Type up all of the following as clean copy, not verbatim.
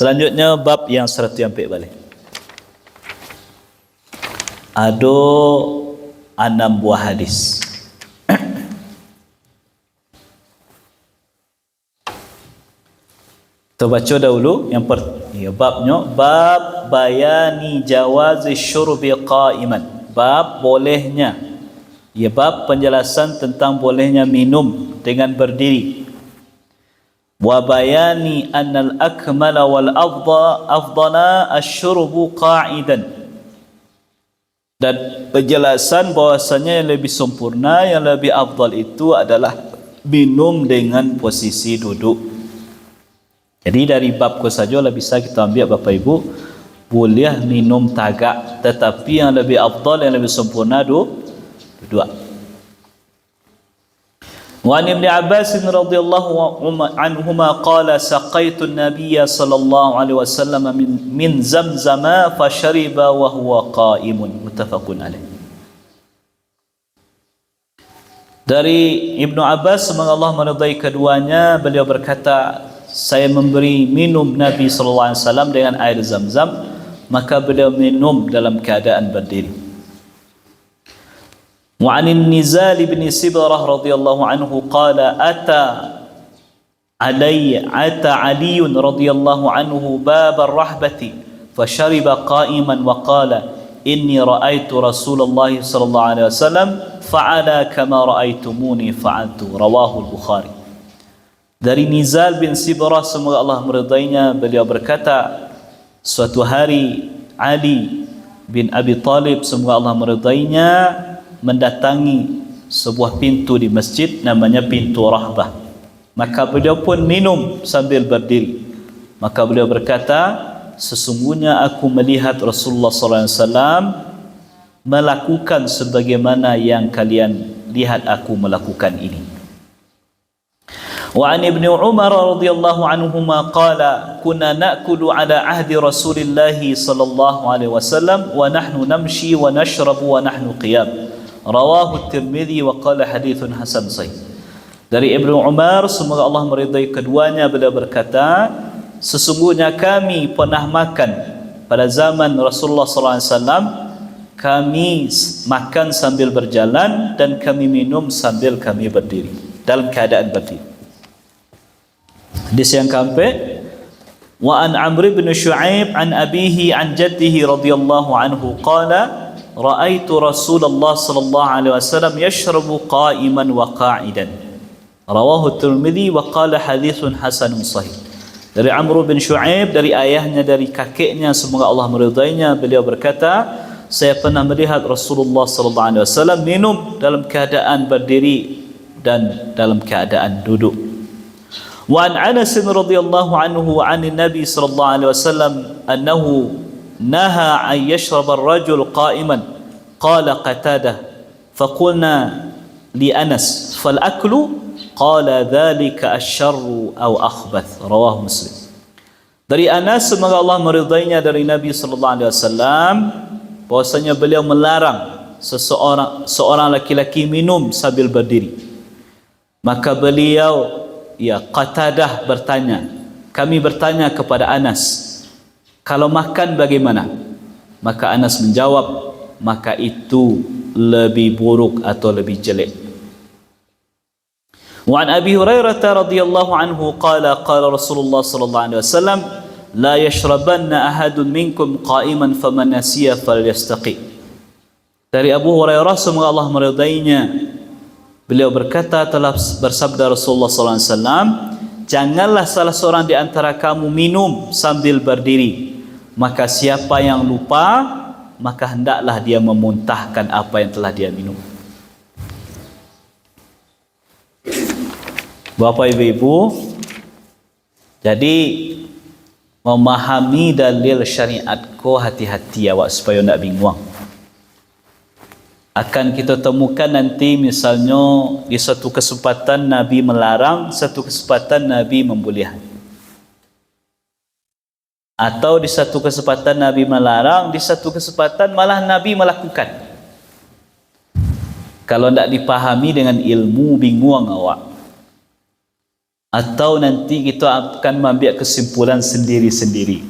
Selanjutnya bab yang 100 yang pek balik. Ada 6 buah hadis. Kita baca dahulu yang babnya bab bayani jawazi syurbi qa'iman. Bab bolehnya, bab penjelasan tentang bolehnya minum dengan berdiri. Wa bayani annal akmala wal afdala asyurbu qa'idan, dan penjelasan bahwasanya yang lebih sempurna, yang lebih afdal itu adalah minum dengan posisi duduk. Jadi dari bab ke saja lah bisa kita ambil Bapak Ibu, boleh minum tagak, tetapi yang lebih afdal, yang lebih sempurna duduk. Wa an Ibn Abbas radhiyallahu anhuma qala saqaitu an-nabiy sallallahu alaihi wasallam min zamzama fashariba wa huwa qa'imun, muttafaqun alaih. Dari Ibnu Abbas, semoga Allah meridai keduanya, beliau berkata, saya memberi minum Nabi sallallahu alaihi wasallam dengan air Zam-Zam, maka beliau minum dalam keadaan berdiri. Wa 'an Nizal bin Sibrah radhiyallahu anhu qala ata Ali radhiyallahu anhu bab ar-rahbati fashariba qa'iman wa qala inni ra'aitu Rasulullah sallallahu alaihi wasallam fa'ala kama ra'aitumuni fa'altu, rawahu al-Bukhari. Dari Nizal bin Sibrah, semoga Allah meridainya, beliau berkata, suatu hari Ali bin Abi Talib, semoga Allah meridainya, mendatangi sebuah pintu di masjid namanya pintu Rahbah. Maka beliau pun minum sambil berdiri. Maka beliau berkata, sesungguhnya aku melihat Rasulullah SAW melakukan sebagaimana yang kalian lihat aku melakukan ini. Wa an Ibnu Umar radhiyallahu anhuma qala kunna na'kulu ala ahdi Rasulillah sallallahu alaihi wasallam wa nahnu namshi wa nashrabu wa nahnu qiyam, rawahu Tirmidzi wa qala hadithun hasan sahih. Dari Ibnu Umar, semoga Allah meridai keduanya, beliau berkata, sesungguhnya kami pernah makan pada zaman Rasulullah SAW, kami makan sambil berjalan dan kami minum sambil kami berdiri, dalam keadaan berdiri. Hadis yang keempat, wa an Amr bin Shu'aib an abihi an jaddihi radhiyallahu anhu qala ra'aitu Rasulullah sallallahu alaihi wasallam yashrabu qa'iman wa qa'idan, rawahu Tirmidzi wa qala hadithun hasanun sahih. Dari Amr bin Shu'aib, dari ayahnya, dari kakeknya, semoga Allah meridainya, beliau berkata, saya pernah melihat Rasulullah sallallahu alaihi wasallam minum dalam keadaan berdiri dan dalam keadaan duduk. Wa an Anas radhiyallahu anhu 'an Nabi sallallahu alaihi wasallam annahu naha an yashraba ar-rajul qa'iman, qala Qatadah faqulna li Anas fal aklu, qala dhalika asyarru aw akhbath, rawahu Muslim. Dari Anas, semoga Allah meridainya, dari Nabi sallallahu alaihi wasallam bahwasanya beliau melarang seorang laki-laki minum sambil berdiri. Maka beliau, Qatadah bertanya, kami bertanya kepada Anas, kalau makan bagaimana? Maka Anas menjawab, maka itu lebih buruk atau lebih jelek. Wa an Abi Hurairah radhiyallahu anhu qala qala Rasulullah sallallahu alaihi wasallam la yashrabanna ahadun minkum qa'iman faman nasiya falyastaqi. Dari Abu Hurairah, semoga Allah meridainya, beliau berkata, telah bersabda Rasulullah sallallahu alaihi wasallam, janganlah salah seorang di antara kamu minum sambil berdiri, maka siapa yang lupa, maka hendaklah dia memuntahkan apa yang telah dia minum. Bapak Ibu, jadi memahami dalil syariat ko hati-hati awak supaya tak bingung. Akan kita temukan nanti misalnya di satu kesempatan Nabi melarang, satu kesempatan Nabi membolehkan. Atau di satu kesempatan Nabi melarang, di satu kesempatan malah Nabi melakukan. Kalau tidak dipahami dengan ilmu, bingung awak. atau nanti kita akan mengambil kesimpulan sendiri-sendiri.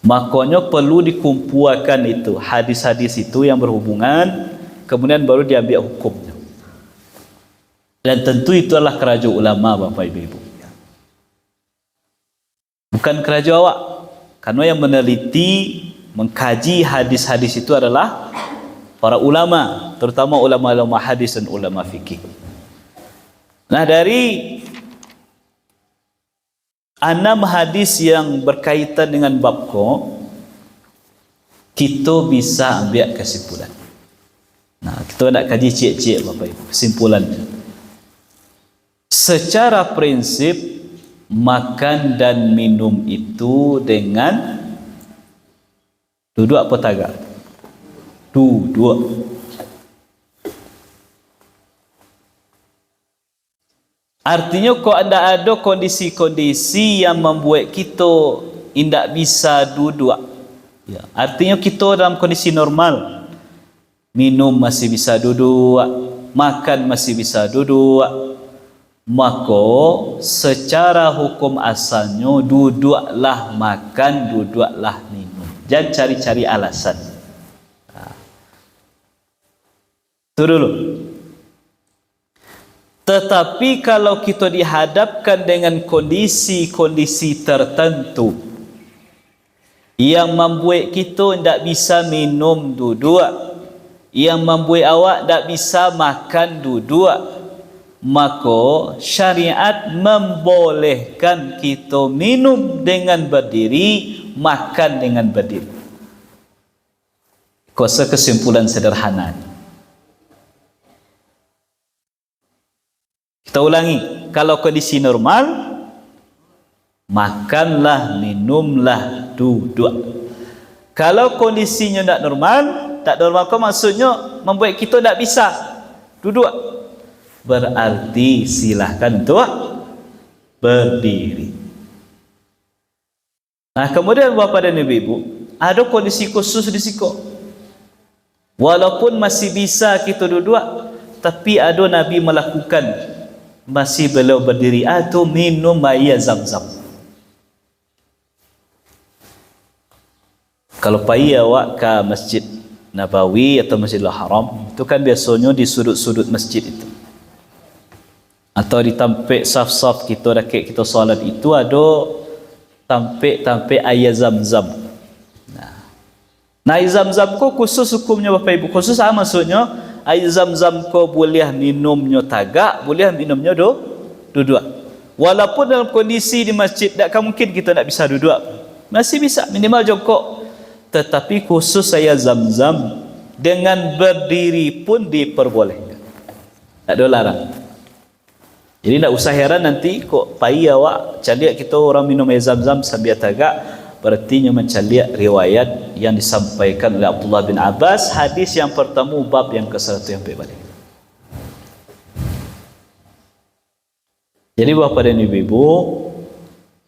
Makanya perlu dikumpulkan itu hadis-hadis itu yang berhubungan, kemudian baru diambil hukumnya. Dan tentu itu adalah kerja ulama, Bapak Ibu. Bukan kerja awak. Karena yang meneliti, mengkaji hadis-hadis itu adalah para ulama, terutama ulama-ulama hadis dan ulama fikih. Nah, dari 6 hadis yang berkaitan dengan bab ko, kita bisa ambil kesimpulan. Nah, kita nak kaji cik-cik Bapak Ibu, kesimpulannya. Secara prinsip, makan dan minum itu dengan duduk apa tagak? Duduk. Artinya kalau ada kondisi-kondisi yang membuat kita tidak bisa duduk, ya, artinya kita dalam kondisi normal, minum masih bisa duduk, makan masih bisa duduk, maka secara hukum asalnya duduklah makan, duduklah minum. Jangan cari-cari alasan. Itu dulu. Tetapi kalau kita dihadapkan dengan kondisi-kondisi tertentu yang membuat kita tidak bisa minum duduk, yang membuat awak tidak bisa makan duduk, maka syariat membolehkan kita minum dengan berdiri, makan dengan berdiri. Kuasa kesimpulan sederhana. Kita ulangi, kalau kondisi normal, makanlah, minumlah, duduk. Kalau kondisinya tak normal kau maksudnya membuat kita tak bisa duduk, berarti silahkan untuk berdiri. Nah, kemudian Bapak dan Ibu, ada kondisi khusus di situ. Walaupun masih bisa kita duduk, tapi ada Nabi melakukan masih beliau berdiri atau minum air Zam-Zam. Kalau pagi awak ke Masjid Nabawi atau Masjidil Haram, itu kan biasanya di sudut-sudut masjid itu, atau di tampik saf-saf kita dekat kita solat itu ada tampik air Zam-Zam. Nah, air Zam-Zam ko khusus hukumnya Bapak Ibu, khusus apa maksudnya? Air Zam-Zam ko boleh minumnya tagak, boleh minumnya duduk. Walaupun dalam kondisi di masjid tak mungkin kita tak bisa duduk, masih bisa minimal jongkok. Tetapi khusus air Zam-Zam dengan berdiri pun diperbolehkan, tak ada larang. Jadi tak usah heran nanti kok pai awak caliak kita orang minum air Zam-Zam sambil tagak, berarti mencaliak riwayat yang disampaikan oleh Abdullah bin Abbas, hadis yang pertama bab yang ke-100 yang balik. Jadi Bapak dan Ibu,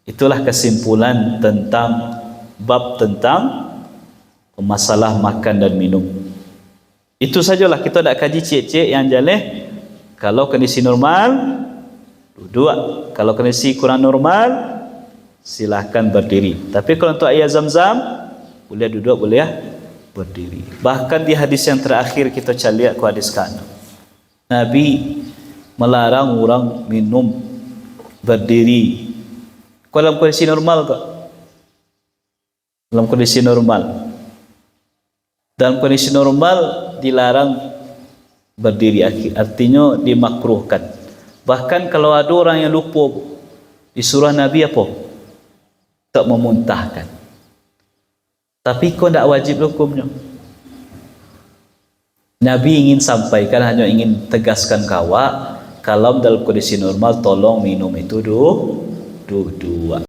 itulah kesimpulan tentang bab tentang masalah makan dan minum. Itu sajalah, kita nak kaji cek-cek yang jaleh. Kalau kondisi normal duduk, kalau kondisi kurang normal silahkan berdiri. Tapi kalau untuk air Zam-Zam, boleh duduk, boleh berdiri. Bahkan di hadis yang terakhir kita caliak ku hadis kan, Nabi melarang orang minum berdiri. Dalam kondisi normal tak? Dalam kondisi normal. Dalam kondisi normal dilarang berdiri, artinya dimakruhkan. Bahkan kalau ada orang yang lupa, disuruh Nabi apa? Tak memuntahkan. Tapi kau tak wajib hukumnya. Nabi ingin sampaikan, hanya ingin tegaskan kawa, kalau dalam kondisi normal tolong minum itu dua.